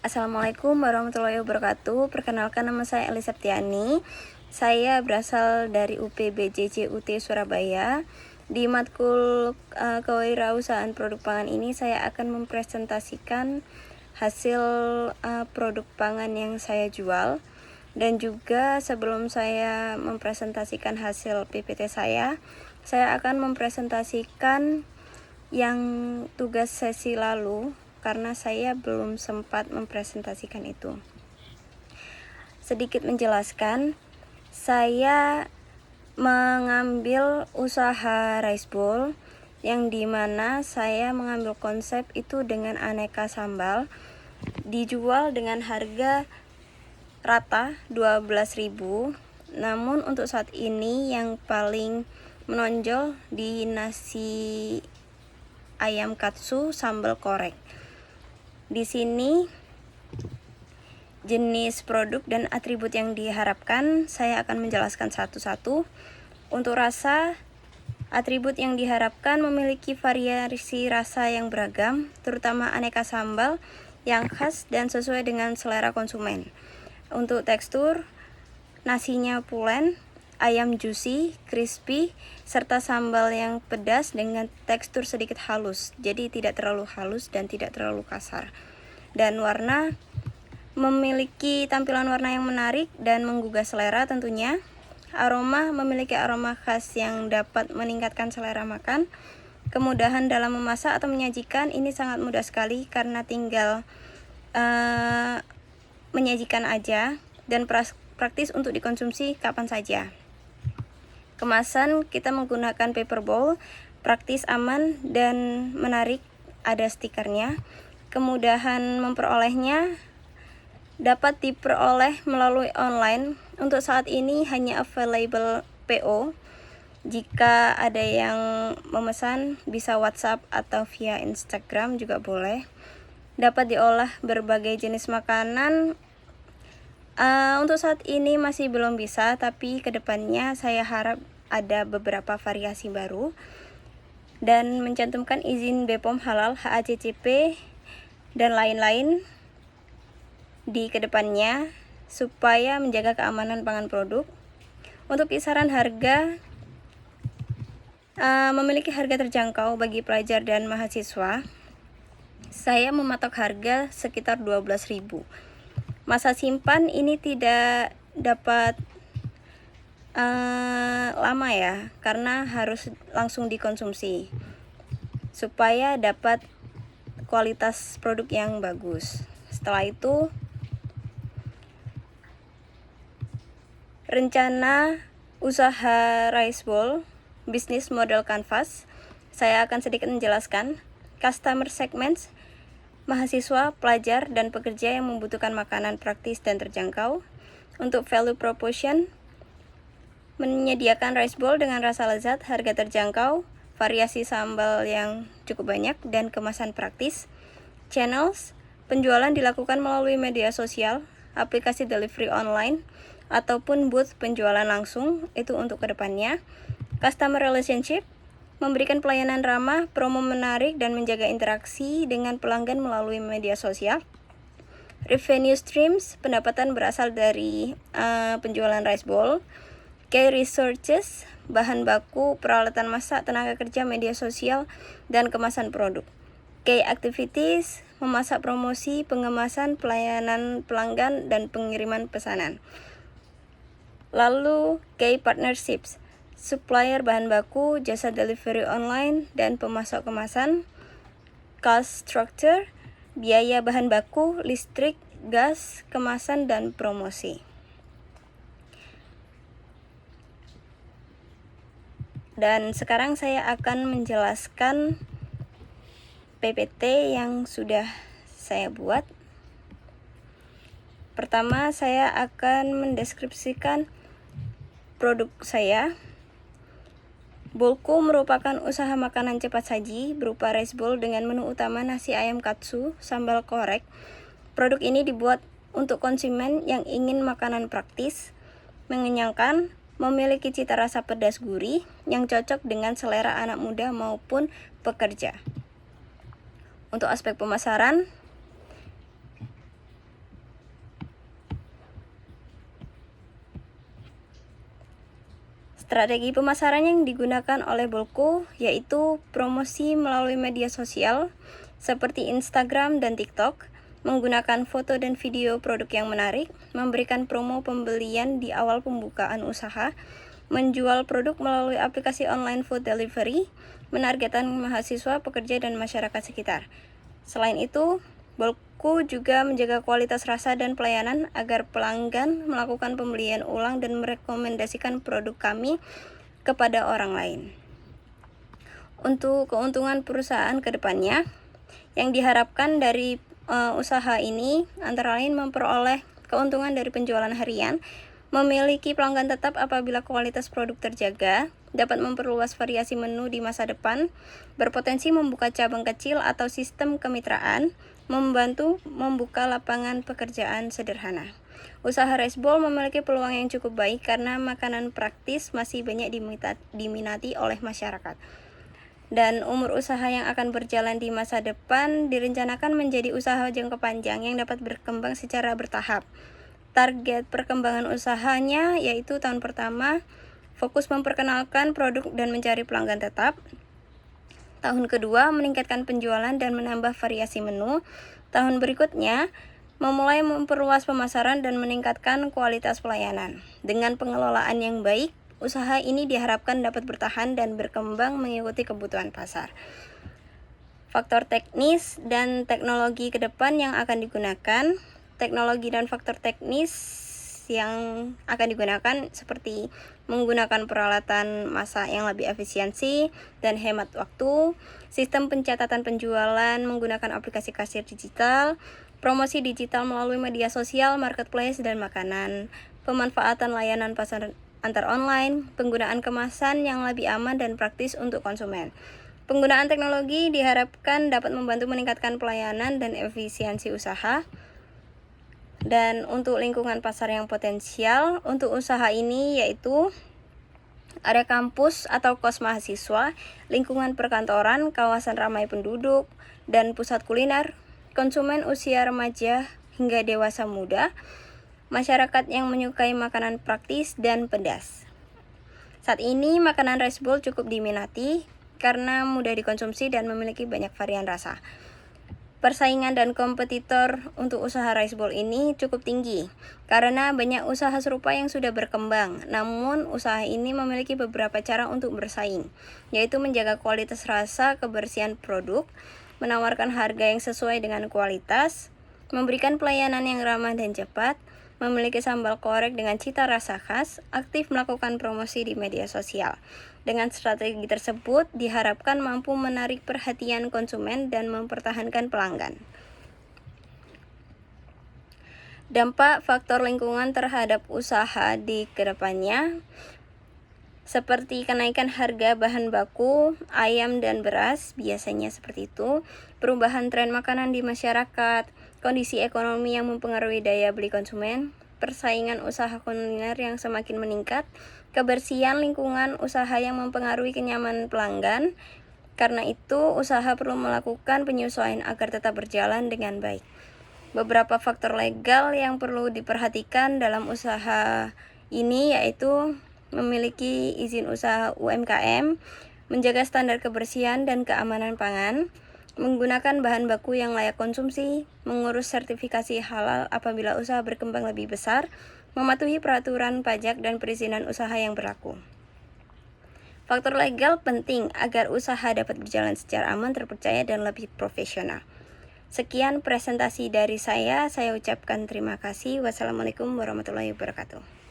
Assalamualaikum warahmatullahi wabarakatuh. Perkenalkan, nama saya Eli Septiani. Saya berasal dari UPBJJUT Surabaya. Di matkul kewirausahaan produk pangan ini saya akan mempresentasikan hasil produk pangan yang saya jual. Dan juga sebelum saya mempresentasikan hasil PPT saya akan mempresentasikan yang tugas sesi lalu, karena saya belum sempat mempresentasikan itu. Sedikit menjelaskan, saya mengambil usaha rice bowl yang dimana saya mengambil konsep itu dengan aneka sambal, dijual dengan harga rata 12.000. Namun untuk saat ini yang paling menonjol di nasi ayam katsu sambal korek. Di sini jenis produk dan atribut yang diharapkan saya akan menjelaskan satu-satu. Untuk rasa, atribut yang diharapkan memiliki variasi rasa yang beragam, terutama aneka sambal yang khas dan sesuai dengan selera konsumen. Untuk tekstur, nasinya pulen, ayam juicy, crispy, serta sambal yang pedas dengan tekstur sedikit halus, jadi tidak terlalu halus dan tidak terlalu kasar. Dan warna, memiliki tampilan warna yang menarik dan menggugah selera tentunya. Aroma, memiliki aroma khas yang dapat meningkatkan selera makan. Kemudahan dalam memasak atau menyajikan, ini sangat mudah sekali karena tinggal menyajikan aja, dan praktis untuk dikonsumsi kapan saja. Kemasan, kita menggunakan paper bowl, praktis, aman, dan menarik, ada stikernya. Kemudahan memperolehnya, dapat diperoleh melalui online. Untuk saat ini hanya available PO. Jika ada yang memesan, bisa WhatsApp atau via Instagram juga boleh. Dapat diolah berbagai jenis makanan. Untuk saat ini masih belum bisa, tapi kedepannya saya harap ada beberapa variasi baru dan mencantumkan izin BPOM halal, HACCP, dan lain-lain di kedepannya supaya menjaga keamanan pangan produk. Untuk kisaran harga, memiliki harga terjangkau bagi pelajar dan mahasiswa. Saya mematok harga sekitar 12.000. Masa simpan ini tidak dapat lama ya, karena harus langsung dikonsumsi supaya dapat kualitas produk yang bagus. Setelah itu, rencana usaha rice bowl, bisnis model canvas, saya akan sedikit menjelaskan. Customer segments, mahasiswa, pelajar, dan pekerja yang membutuhkan makanan praktis dan terjangkau. Untuk value proposition, menyediakan rice bowl dengan rasa lezat, harga terjangkau, variasi sambal yang cukup banyak, dan kemasan praktis. Channels, penjualan dilakukan melalui media sosial, aplikasi delivery online, ataupun booth penjualan langsung, itu untuk kedepannya. Customer relationship, memberikan pelayanan ramah, promo menarik, dan menjaga interaksi dengan pelanggan melalui media sosial. Revenue streams, pendapatan berasal dari penjualan rice bowl. Key resources, bahan baku, peralatan masak, tenaga kerja, media sosial, dan kemasan produk. Key activities, memasak promosi, pengemasan, pelayanan pelanggan, dan pengiriman pesanan. Lalu key partnerships, supplier bahan baku, jasa delivery online, dan pemasok kemasan. Cost structure, biaya bahan baku, listrik, gas, kemasan, dan promosi. Dan sekarang saya akan menjelaskan PPT yang sudah saya buat. Pertama, saya akan mendeskripsikan produk saya. Bowlku merupakan usaha makanan cepat saji berupa rice bowl dengan menu utama nasi ayam katsu sambal korek. Produk ini dibuat untuk konsumen yang ingin makanan praktis, mengenyangkan, memiliki cita rasa pedas gurih yang cocok dengan selera anak muda maupun pekerja. Untuk aspek pemasaran, Strategi pemasaran yang digunakan oleh Bolko yaitu promosi melalui media sosial seperti Instagram dan TikTok, menggunakan foto dan video produk yang menarik, memberikan promo pembelian di awal pembukaan usaha, menjual produk melalui aplikasi online food delivery, menargetkan mahasiswa, pekerja, dan masyarakat sekitar. Selain itu, Bolko juga menjaga kualitas rasa dan pelayanan agar pelanggan melakukan pembelian ulang dan merekomendasikan produk kami kepada orang lain. Untuk keuntungan perusahaan ke depannya, yang diharapkan dari usaha ini antara lain memperoleh keuntungan dari penjualan harian, memiliki pelanggan tetap apabila kualitas produk terjaga, dapat memperluas variasi menu di masa depan, berpotensi membuka cabang kecil atau sistem kemitraan, membantu membuka lapangan pekerjaan sederhana. Usaha Rice Bowl memiliki peluang yang cukup baik karena makanan praktis masih banyak diminati oleh masyarakat. Dan umur usaha yang akan berjalan di masa depan direncanakan menjadi usaha jangka panjang yang dapat berkembang secara bertahap. Target perkembangan usahanya yaitu tahun pertama fokus memperkenalkan produk dan mencari pelanggan tetap. Tahun kedua meningkatkan penjualan dan menambah variasi menu. Tahun berikutnya memulai memperluas pemasaran dan meningkatkan kualitas pelayanan. Dengan pengelolaan yang baik, usaha ini diharapkan dapat bertahan dan berkembang mengikuti kebutuhan pasar. Faktor teknis dan teknologi ke depan yang akan digunakan. Teknologi dan faktor teknis yang akan digunakan seperti menggunakan peralatan masak yang lebih efisiensi dan hemat waktu, sistem pencatatan penjualan menggunakan aplikasi kasir digital, promosi digital melalui media sosial, marketplace, dan makanan, pemanfaatan layanan pasar antar online, penggunaan kemasan yang lebih aman dan praktis untuk konsumen. Penggunaan teknologi diharapkan dapat membantu meningkatkan pelayanan dan efisiensi usaha. Dan untuk lingkungan pasar yang potensial, untuk usaha ini yaitu area kampus atau kos mahasiswa, lingkungan perkantoran, kawasan ramai penduduk, dan pusat kuliner, konsumen usia remaja hingga dewasa muda, masyarakat yang menyukai makanan praktis dan pedas. Saat ini makanan Rice Bowl cukup diminati karena mudah dikonsumsi dan memiliki banyak varian rasa. Persaingan dan kompetitor untuk usaha Rice Bowl ini cukup tinggi karena banyak usaha serupa yang sudah berkembang. Namun, usaha ini memiliki beberapa cara untuk bersaing, yaitu menjaga kualitas rasa, kebersihan produk, menawarkan harga yang sesuai dengan kualitas, memberikan pelayanan yang ramah dan cepat, memiliki sambal korek dengan cita rasa khas, aktif melakukan promosi di media sosial. Dengan strategi tersebut, diharapkan mampu menarik perhatian konsumen dan mempertahankan pelanggan. Dampak faktor lingkungan terhadap usaha di kedepannya, seperti kenaikan harga bahan baku, ayam dan beras, biasanya seperti itu, perubahan tren makanan di masyarakat, kondisi ekonomi yang mempengaruhi daya beli konsumen, persaingan usaha kuliner yang semakin meningkat, kebersihan lingkungan usaha yang mempengaruhi kenyamanan pelanggan. Karena itu, usaha perlu melakukan penyesuaian agar tetap berjalan dengan baik. Beberapa faktor legal yang perlu diperhatikan dalam usaha ini yaitu memiliki izin usaha UMKM, menjaga standar kebersihan dan keamanan pangan, menggunakan bahan baku yang layak konsumsi, mengurus sertifikasi halal apabila usaha berkembang lebih besar, mematuhi peraturan pajak dan perizinan usaha yang berlaku. Faktor legal penting agar usaha dapat berjalan secara aman, terpercaya, dan lebih profesional. Sekian presentasi dari saya ucapkan terima kasih. Wassalamualaikum warahmatullahi wabarakatuh.